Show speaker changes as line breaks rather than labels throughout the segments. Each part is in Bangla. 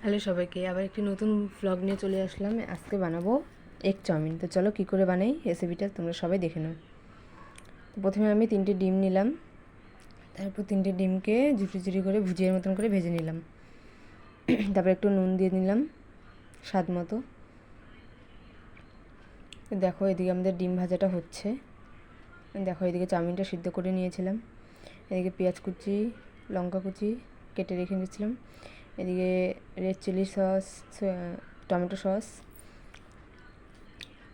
হ্যালো সবাইকে, আবার একটি নতুন ভ্লগ নিয়ে চলে আসলাম। আজকে বানাবো এগ চাউমিন। তো চলো কী করে বানাই রেসিপিটা তোমরা সবাই দেখে নাও। তো প্রথমে আমি 3টে ডিম নিলাম, তারপর 3টে ডিমকে ঝুটি ঝুটি করে ভুজিয়ার মতন করে ভেজে নিলাম। তারপর একটু নুন দিয়ে নিলাম স্বাদ মতো। দেখো এদিকে আমাদের ডিম ভাজাটা হচ্ছে। দেখো এদিকে চাউমিনটা সিদ্ধ করে নিয়েছিলাম, এদিকে পেঁয়াজ কুচি, লঙ্কা কুচি কেটে রেখে দিয়েছিলাম, এদিকে red chilli sauce, tomato sauce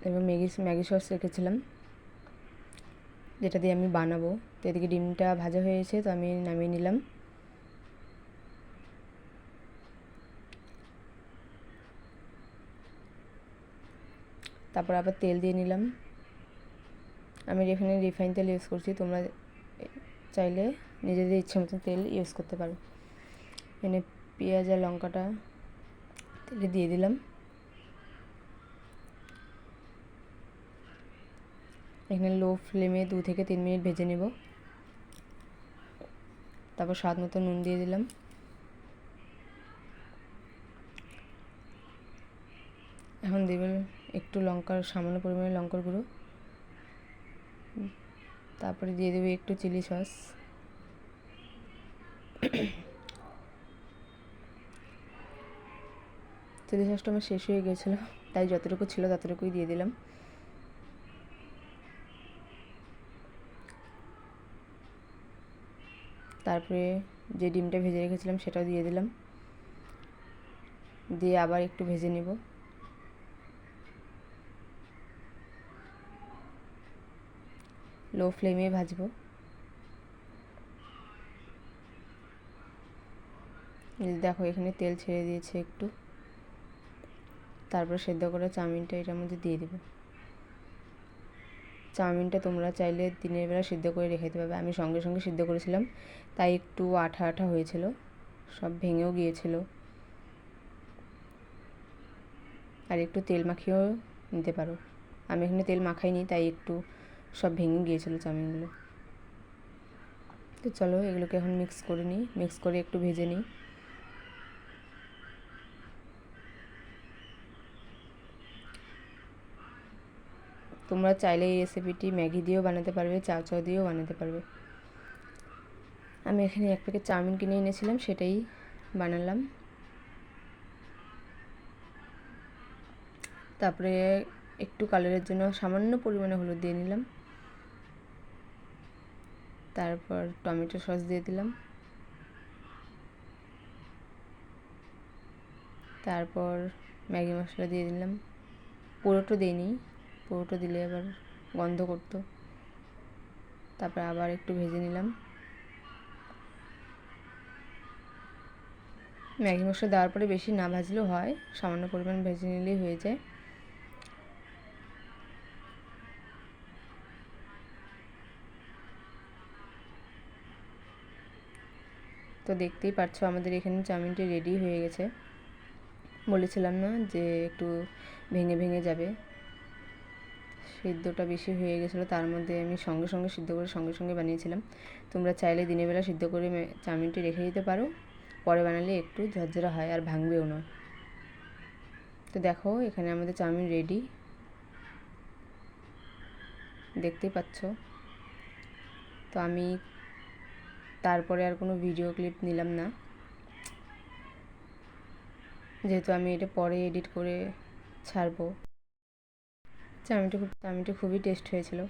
এবং ম্যাগি সস রেখেছিলাম, যেটা দিয়ে আমি বানাবো। তো এদিকে ডিমটা ভাজা হয়েছে, তো আমি নামিয়ে নিলাম। তারপর আবার তেল দিয়ে নিলাম। আমি এখানে রিফাইন তেল ইউজ করছি, তোমরা চাইলে নিজেদের ইচ্ছে মতো তেল ইউজ করতে পারো। এখানে পেঁয়াজ আর লঙ্কাটা তেলে দিয়ে দিলাম। এখানে লো ফ্লেমে 2 থেকে 3 মিনিট ভেজে নেব। তারপর স্বাদ মতো নুন দিয়ে দিলাম। এখন দেবেন একটু সামান্য পরিমাণে লঙ্কার গুঁড়ো, তারপরে দিয়ে দেবে একটু চিলি সস। চিলি সসটা আমার শেষ হয়ে গেছিলো, তাই যতটুকু ছিল ততটুকুই দিয়ে দিলাম। তারপরে যে ডিমটা ভেজে রেখেছিলাম সেটাও দিয়ে দিলাম, দিয়ে আবার একটু ভেজে নেব। লো ফ্লেমে ভাজবো। দেখো এখানে তেল ছেড়ে দিয়েছে একটু। তারপর সেদ্ধ করা চাউমিনটা এটার মধ্যে দিয়ে দেবো। চাউমিনটা তোমরা চাইলে দিনের বেলা সিদ্ধ করে রেখে দিতে পারবে। আমি সঙ্গে সঙ্গে সিদ্ধ করেছিলাম, তাই একটু আঠা আঠা হয়েছিল, সব ভেঙেও গিয়েছিল। আর একটু তেল মাখিয়েও নিতে পারো। আমি এখানে তেল মাখাইনি, তাই একটু সব ভেঙে গিয়েছিলো চাউমিনগুলো। তো চলো এগুলোকে এখন মিক্স করে নিই, মিক্স করে একটু ভেজে নিই। তোমরা চাইলে এই রেসিপিটি ম্যাগি দিয়েও বানাতে পারবে, চাউ দিয়েও বানাতে পারবে। আমি এখানে 1 প্যাকেট চাউমিন কিনে এনেছিলাম, সেটাই বানালাম। তারপরে একটু কালারের জন্য সামান্য পরিমাণে হলুদ দিয়ে নিলাম। তারপর টমেটো সস দিয়ে দিলাম। তারপর ম্যাগি মশলা দিয়ে দিলাম। পুরোটা দিইনি, পুরোটা দিলে আবার গন্ধ করতো। তারপর আবার একটু ভেজে নিলাম। ম্যাগি মশলা দেওয়ার পরে বেশি না ভাজলেও হয়, সামান্য পরিমাণ ভেজে নিলেই হয়ে যায়। তো দেখতেই পাচ্ছ আমাদের এখানে চাউমিনটি রেডি হয়ে গেছে। বলেছিলাম না যে একটু ভেঙে ভেঙে যাবে, সিদ্ধটা বেশি হয়ে গেছিলো, তার মধ্যে আমি সঙ্গে সঙ্গে সিদ্ধ করে সঙ্গে সঙ্গে বানিয়েছিলাম। তোমরা চাইলে দিনের বেলা সিদ্ধ করে চাউমিনটি রেখে দিতে পারো, পরে বানালে একটু ঝরঝরা হয় আর ভাঙবেও না। তো দেখো এখানে আমাদের চাউমিন রেডি, দেখতেই পাচ্ছ। তো আমি তারপরে আর কোনো ভিডিও ক্লিপ নিলাম না, যেহেতু আমি এটা পরে এডিট করে ছাড়বো। চাউমিনটা খুবই টেস্ট হয়েছিল।